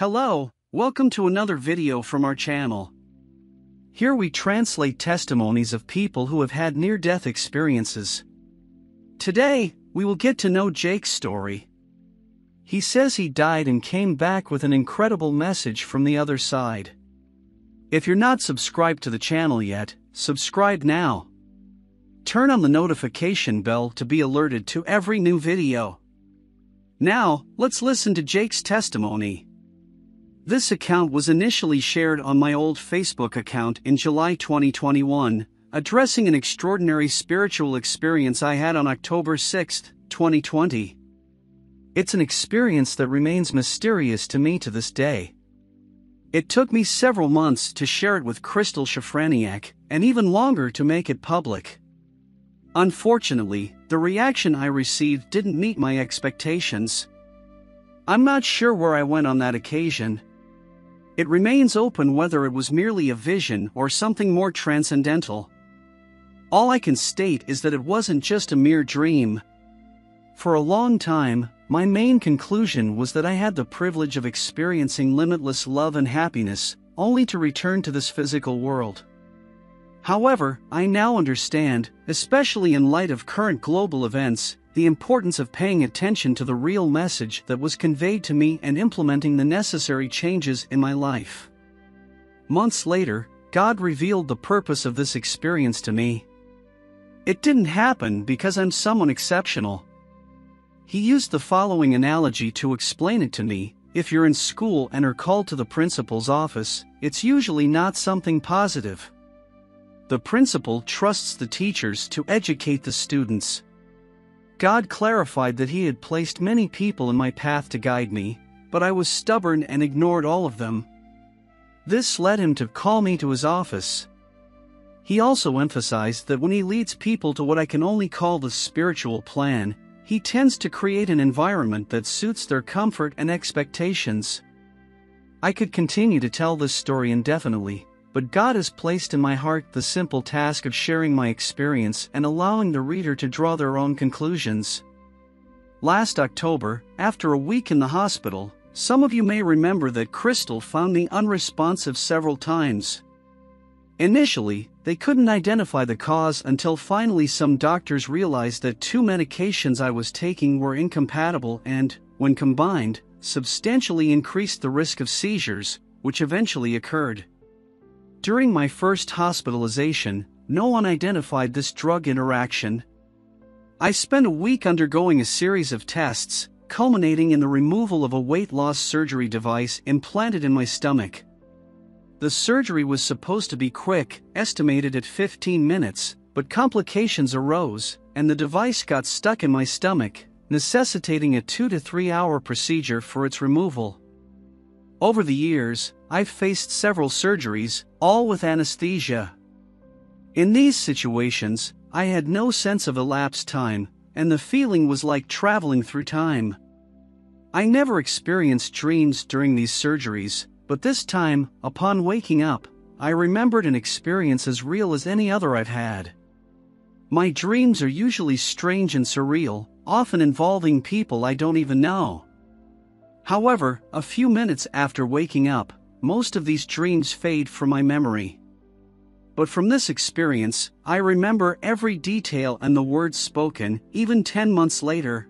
Hello, welcome to another video from our channel. Here we translate testimonies of people who have had near-death experiences. Today, we will get to know Jake's story. He says he died and came back with an incredible message from the other side. If you're not subscribed to the channel yet, subscribe now. Turn on the notification bell to be alerted to every new video. Now, let's listen to Jake's testimony. This account was initially shared on my old Facebook account in July 2021, addressing an extraordinary spiritual experience I had on October 6, 2020. It's an experience that remains mysterious to me to this day. It took me several months to share it with Crystal Shafraniak, and even longer to make it public. Unfortunately, the reaction I received didn't meet my expectations. I'm not sure where I went on that occasion. It remains open whether it was merely a vision or something more transcendental. All I can state is that it wasn't just a mere dream. For a long time, my main conclusion was that I had the privilege of experiencing limitless love and happiness, only to return to this physical world. However, I now understand, especially in light of current global events, the importance of paying attention to the real message that was conveyed to me and implementing the necessary changes in my life. Months later, God revealed the purpose of this experience to me. It didn't happen because I'm someone exceptional. He used the following analogy to explain it to me: if you're in school and are called to the principal's office, it's usually not something positive. The principal trusts the teachers to educate the students. God clarified that He had placed many people in my path to guide me, but I was stubborn and ignored all of them. This led Him to call me to His office. He also emphasized that when He leads people to what I can only call the spiritual plan, He tends to create an environment that suits their comfort and expectations. I could continue to tell this story indefinitely, but God has placed in my heart the simple task of sharing my experience and allowing the reader to draw their own conclusions. Last October, after a week in the hospital, some of you may remember that Crystal found me unresponsive several times. Initially, they couldn't identify the cause until finally some doctors realized that two medications I was taking were incompatible and, when combined, substantially increased the risk of seizures, which eventually occurred. During my first hospitalization, no one identified this drug interaction. I spent a week undergoing a series of tests, culminating in the removal of a weight loss surgery device implanted in my stomach. The surgery was supposed to be quick, estimated at 15 minutes, but complications arose, and the device got stuck in my stomach, necessitating a 2 to 3 hour procedure for its removal. Over the years, I've faced several surgeries, all with anesthesia. In these situations, I had no sense of elapsed time, and the feeling was like traveling through time. I never experienced dreams during these surgeries, but this time, upon waking up, I remembered an experience as real as any other I've had. My dreams are usually strange and surreal, often involving people I don't even know. However, a few minutes after waking up, most of these dreams fade from my memory. But from this experience, I remember every detail and the words spoken, even 10 months later.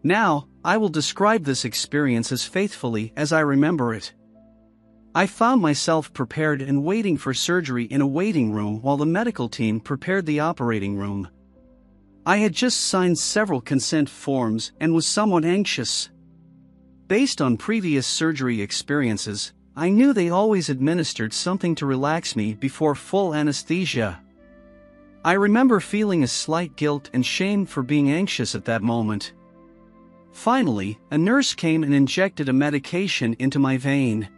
Now, I will describe this experience as faithfully as I remember it. I found myself prepared and waiting for surgery in a waiting room while the medical team prepared the operating room. I had just signed several consent forms and was somewhat anxious. Based on previous surgery experiences, I knew they always administered something to relax me before full anesthesia. I remember feeling a slight guilt and shame for being anxious at that moment. Finally, a nurse came and injected a medication into my vein.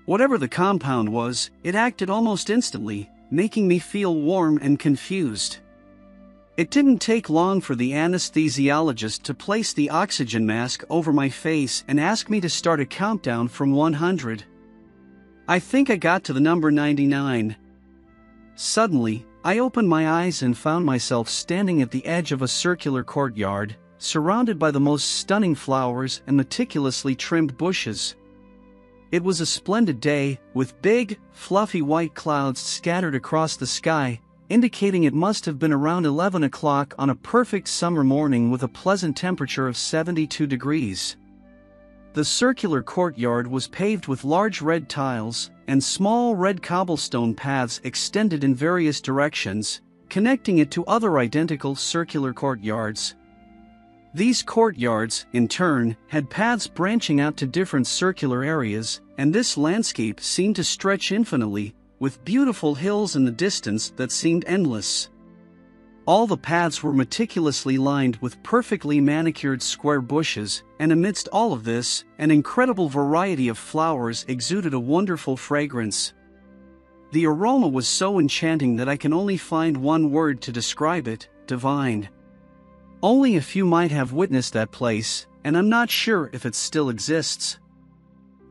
Whatever the compound was, it acted almost instantly, making me feel warm and confused. It didn't take long for the anesthesiologist to place the oxygen mask over my face and ask me to start a countdown from 100. I think I got to the number 99. Suddenly, I opened my eyes and found myself standing at the edge of a circular courtyard, surrounded by the most stunning flowers and meticulously trimmed bushes. It was a splendid day, with big, fluffy white clouds scattered across the sky, indicating it must have been around 11 o'clock on a perfect summer morning with a pleasant temperature of 72 degrees. The circular courtyard was paved with large red tiles, and small red cobblestone paths extended in various directions, connecting it to other identical circular courtyards. These courtyards, in turn, had paths branching out to different circular areas, and this landscape seemed to stretch infinitely, with beautiful hills in the distance that seemed endless. All the paths were meticulously lined with perfectly manicured square bushes, and amidst all of this, an incredible variety of flowers exuded a wonderful fragrance. The aroma was so enchanting that I can only find one word to describe it: divine. Only a few might have witnessed that place, and I'm not sure if it still exists.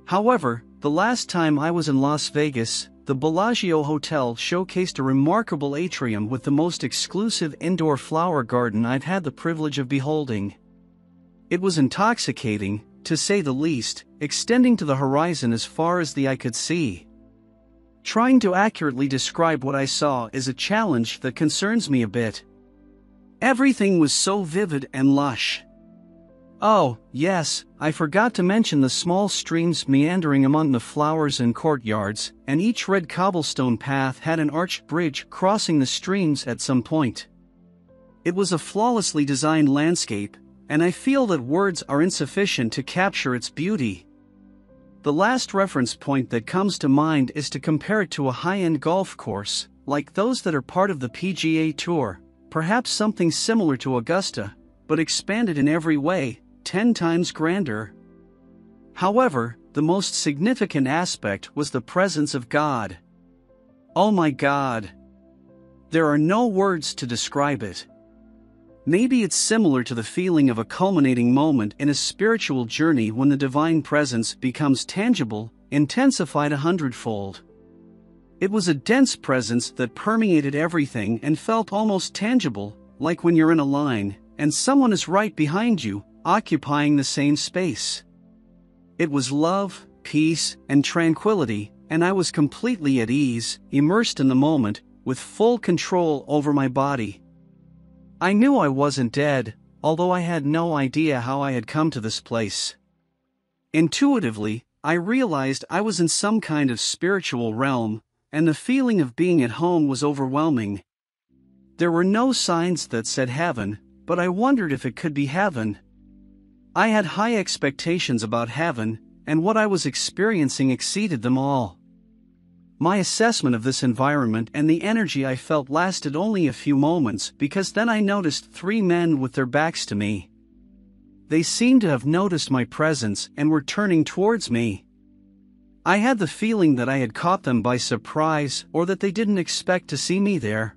However, the last time I was in Las Vegas, the Bellagio Hotel showcased a remarkable atrium with the most exclusive indoor flower garden I've had the privilege of beholding. It was intoxicating, to say the least, extending to the horizon as far as the eye could see. Trying to accurately describe what I saw is a challenge that concerns me a bit. Everything was so vivid and lush. Oh, yes, I forgot to mention the small streams meandering among the flowers and courtyards, and each red cobblestone path had an arched bridge crossing the streams at some point. It was a flawlessly designed landscape, and I feel that words are insufficient to capture its beauty. The last reference point that comes to mind is to compare it to a high-end golf course, like those that are part of the PGA Tour, perhaps something similar to Augusta, but expanded in every way, 10 times grander. However, the most significant aspect was the presence of God. Oh my God! There are no words to describe it. Maybe it's similar to the feeling of a culminating moment in a spiritual journey when the divine presence becomes tangible, intensified 100-fold. It was a dense presence that permeated everything and felt almost tangible, like when you're in a line, and someone is right behind you, occupying the same space. It was love, peace, and tranquility, and I was completely at ease, immersed in the moment, with full control over my body. I knew I wasn't dead, although I had no idea how I had come to this place. Intuitively, I realized I was in some kind of spiritual realm, and the feeling of being at home was overwhelming. There were no signs that said heaven, but I wondered if it could be heaven. I had high expectations about heaven, and what I was experiencing exceeded them all. My assessment of this environment and the energy I felt lasted only a few moments, because then I noticed 3 men with their backs to me. They seemed to have noticed my presence and were turning towards me. I had the feeling that I had caught them by surprise, or that they didn't expect to see me there.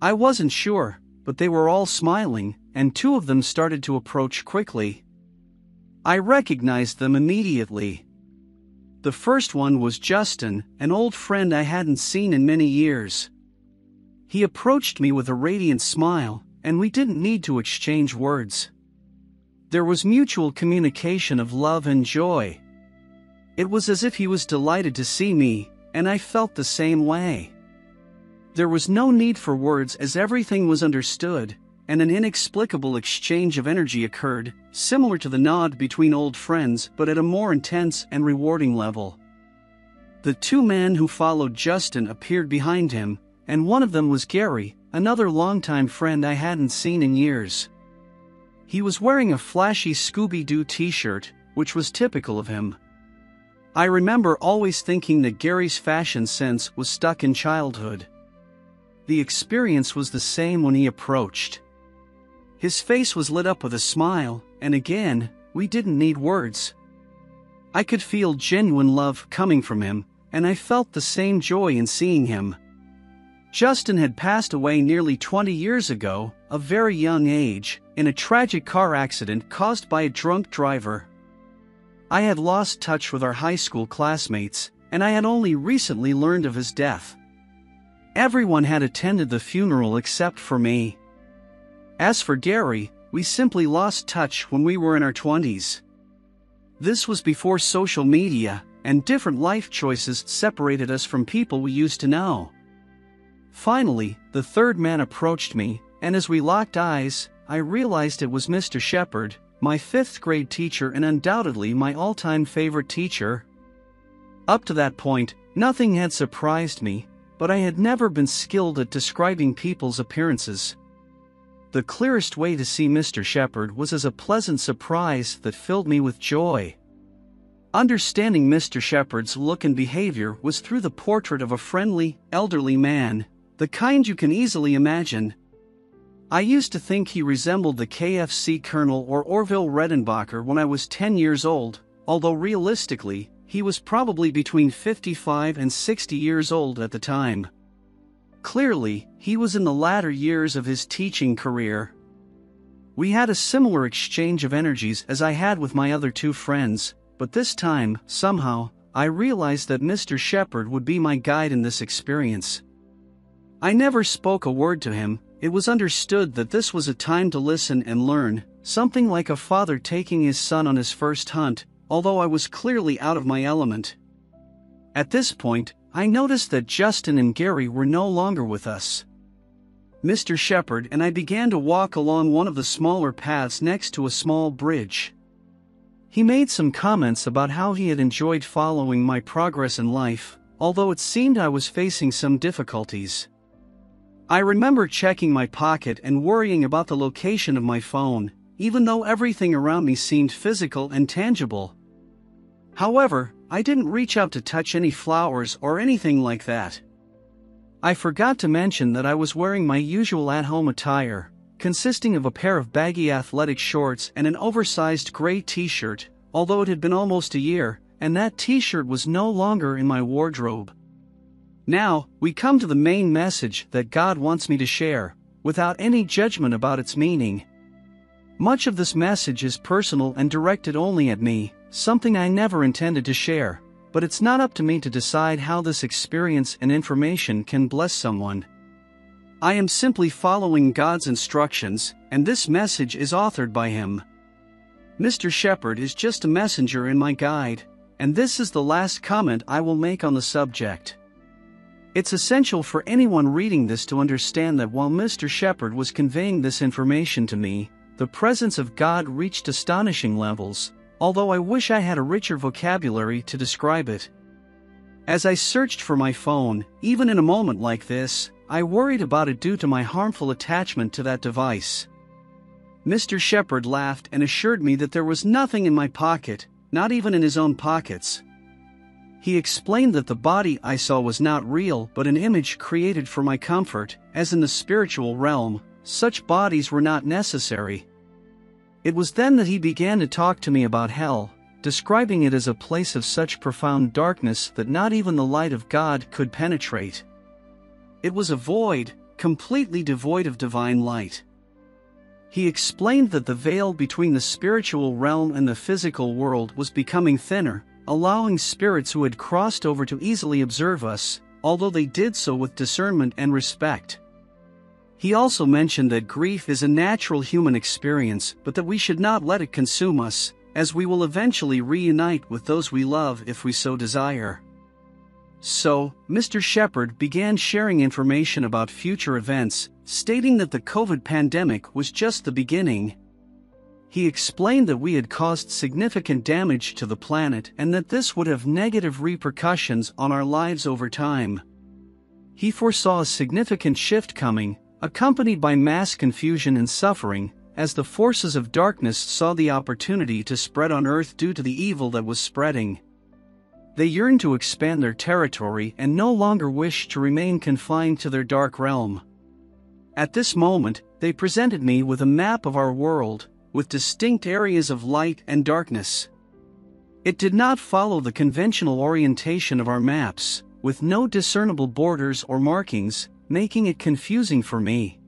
I wasn't sure, but they were all smiling, and 2 of them started to approach quickly. I recognized them immediately. The first one was Justin, an old friend I hadn't seen in many years. He approached me with a radiant smile, and we didn't need to exchange words. There was mutual communication of love and joy. It was as if he was delighted to see me, and I felt the same way. There was no need for words as everything was understood, and an inexplicable exchange of energy occurred, similar to the nod between old friends but at a more intense and rewarding level. The 2 men who followed Justin appeared behind him, and one of them was Gary, another longtime friend I hadn't seen in years. He was wearing a flashy Scooby-Doo t-shirt, which was typical of him. I remember always thinking that Gary's fashion sense was stuck in childhood. The experience was the same when he approached. His face was lit up with a smile, and again, we didn't need words. I could feel genuine love coming from him, and I felt the same joy in seeing him. Justin had passed away nearly 20 years ago, a very young age, in a tragic car accident caused by a drunk driver. I had lost touch with our high school classmates, and I had only recently learned of his death. Everyone had attended the funeral except for me. As for Gary, we simply lost touch when we were in our 20s. This was before social media, and different life choices separated us from people we used to know. Finally, the third man approached me, and as we locked eyes, I realized it was Mr. Shepard, my 5th grade teacher and undoubtedly my all-time favorite teacher. Up to that point, nothing had surprised me, but I had never been skilled at describing people's appearances. The clearest way to see Mr. Shepard was as a pleasant surprise that filled me with joy. Understanding Mr. Shepard's look and behavior was through the portrait of a friendly, elderly man, the kind you can easily imagine. I used to think he resembled the KFC Colonel or Orville Redenbacher when I was 10 years old, although realistically, he was probably between 55 and 60 years old at the time. Clearly, he was in the latter years of his teaching career. We had a similar exchange of energies as I had with my other 2 friends, but this time, somehow, I realized that Mr. Shepard would be my guide in this experience. I never spoke a word to him. It was understood that this was a time to listen and learn, something like a father taking his son on his first hunt, although I was clearly out of my element. At this point, I noticed that Justin and Gary were no longer with us. Mr. Shepard and I began to walk along one of the smaller paths next to a small bridge. He made some comments about how he had enjoyed following my progress in life, although it seemed I was facing some difficulties. I remember checking my pocket and worrying about the location of my phone, even though everything around me seemed physical and tangible. However, I didn't reach out to touch any flowers or anything like that. I forgot to mention that I was wearing my usual at-home attire, consisting of a pair of baggy athletic shorts and an oversized gray t-shirt, although it had been almost a year, and that t-shirt was no longer in my wardrobe. Now, we come to the main message that God wants me to share, without any judgment about its meaning. Much of this message is personal and directed only at me, something I never intended to share, but it's not up to me to decide how this experience and information can bless someone. I am simply following God's instructions, and this message is authored by Him. Mr. Shepard is just a messenger and my guide, and this is the last comment I will make on the subject. It's essential for anyone reading this to understand that while Mr. Shepard was conveying this information to me, the presence of God reached astonishing levels, although I wish I had a richer vocabulary to describe it. As I searched for my phone, even in a moment like this, I worried about it due to my harmful attachment to that device. Mr. Shepard laughed and assured me that there was nothing in my pocket, not even in his own pockets. He explained that the body I saw was not real but an image created for my comfort, as in the spiritual realm, such bodies were not necessary. It was then that he began to talk to me about hell, describing it as a place of such profound darkness that not even the light of God could penetrate. It was a void, completely devoid of divine light. He explained that the veil between the spiritual realm and the physical world was becoming thinner, allowing spirits who had crossed over to easily observe us, although they did so with discernment and respect. He also mentioned that grief is a natural human experience, but that we should not let it consume us, as we will eventually reunite with those we love if we so desire. So, Mr. Shepard began sharing information about future events, stating that the COVID pandemic was just the beginning. He explained that we had caused significant damage to the planet and that this would have negative repercussions on our lives over time. He foresaw a significant shift coming, accompanied by mass confusion and suffering, as the forces of darkness saw the opportunity to spread on Earth due to the evil that was spreading. They yearned to expand their territory and no longer wished to remain confined to their dark realm. At this moment, they presented me with a map of our world, with distinct areas of light and darkness. It did not follow the conventional orientation of our maps, with no discernible borders or markings, making it confusing for me.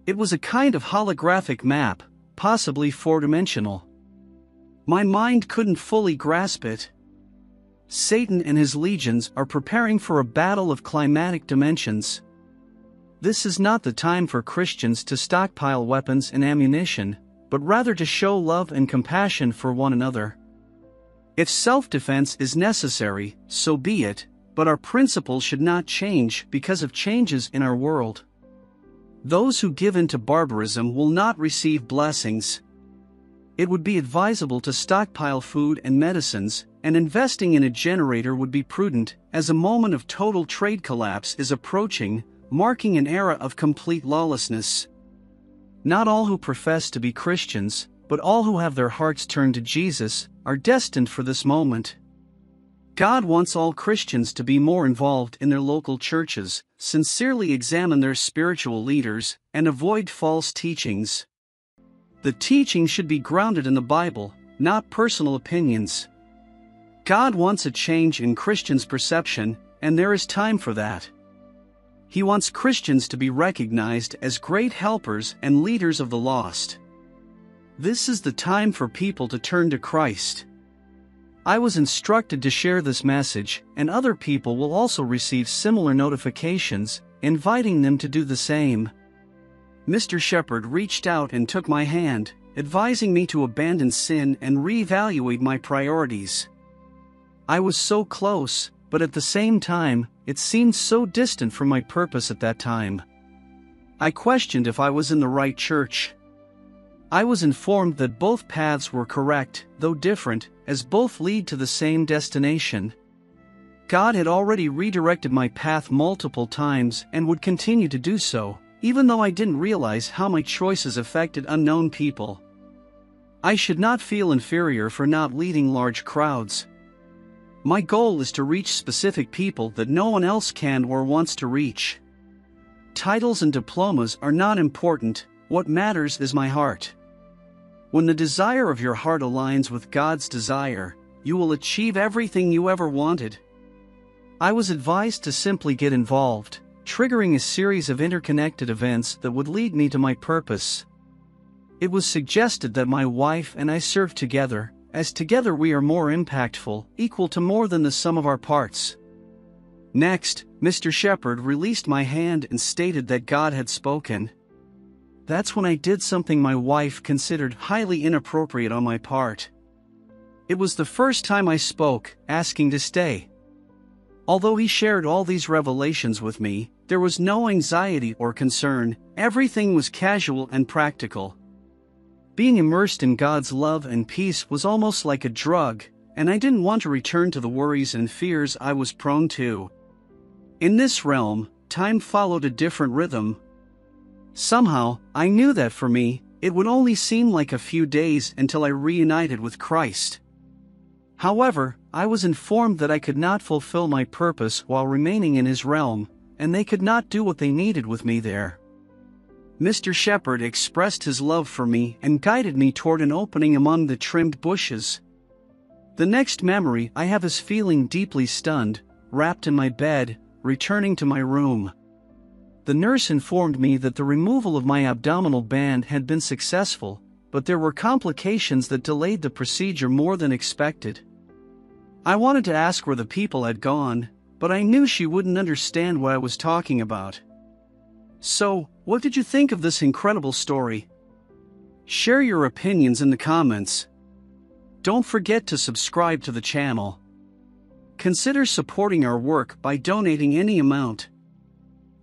It was a kind of holographic map, possibly four-dimensional. My mind couldn't fully grasp it. Satan and his legions are preparing for a battle of climatic dimensions. This is not the time for Christians to stockpile weapons and ammunition, but rather to show love and compassion for one another. If self-defense is necessary, so be it, but our principles should not change because of changes in our world. Those who give in to barbarism will not receive blessings. It would be advisable to stockpile food and medicines, and investing in a generator would be prudent, as a moment of total trade collapse is approaching, marking an era of complete lawlessness. Not all who profess to be Christians, but all who have their hearts turned to Jesus, are destined for this moment. God wants all Christians to be more involved in their local churches, sincerely examine their spiritual leaders, and avoid false teachings. The teaching should be grounded in the Bible, not personal opinions. God wants a change in Christians' perception, and there is time for that. He wants Christians to be recognized as great helpers and leaders of the lost. This is the time for people to turn to Christ. I was instructed to share this message, and other people will also receive similar notifications, inviting them to do the same. Mr. Shepherd reached out and took my hand, advising me to abandon sin and reevaluate my priorities. I was so close, but at the same time, it seemed so distant from my purpose at that time. I questioned if I was in the right church. I was informed that both paths were correct, though different, as both lead to the same destination. God had already redirected my path multiple times and would continue to do so, even though I didn't realize how my choices affected unknown people. I should not feel inferior for not leading large crowds. My goal is to reach specific people that no one else can or wants to reach. Titles and diplomas are not important, what matters is my heart. When the desire of your heart aligns with God's desire, you will achieve everything you ever wanted. I was advised to simply get involved, triggering a series of interconnected events that would lead me to my purpose. It was suggested that my wife and I serve together, as together we are more impactful, equal to more than the sum of our parts. Next, Mr. Shepherd released my hand and stated that God had spoken. That's when I did something my wife considered highly inappropriate on my part. It was the first time I spoke, asking to stay. Although he shared all these revelations with me, there was no anxiety or concern, everything was casual and practical. Being immersed in God's love and peace was almost like a drug, and I didn't want to return to the worries and fears I was prone to. In this realm, time followed a different rhythm. Somehow, I knew that for me, it would only seem like a few days until I reunited with Christ. However, I was informed that I could not fulfill my purpose while remaining in his realm, and they could not do what they needed with me there. Mr. Shepherd expressed his love for me and guided me toward an opening among the trimmed bushes. The next memory I have is feeling deeply stunned, wrapped in my bed, returning to my room. The nurse informed me that the removal of my abdominal band had been successful, but there were complications that delayed the procedure more than expected. I wanted to ask where the people had gone, but I knew she wouldn't understand what I was talking about. So, what did you think of this incredible story? Share your opinions in the comments. Don't forget to subscribe to the channel. Consider supporting our work by donating any amount.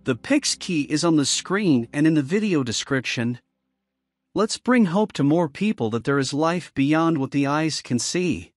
The Pix key is on the screen and in the video description. Let's bring hope to more people that there is life beyond what the eyes can see.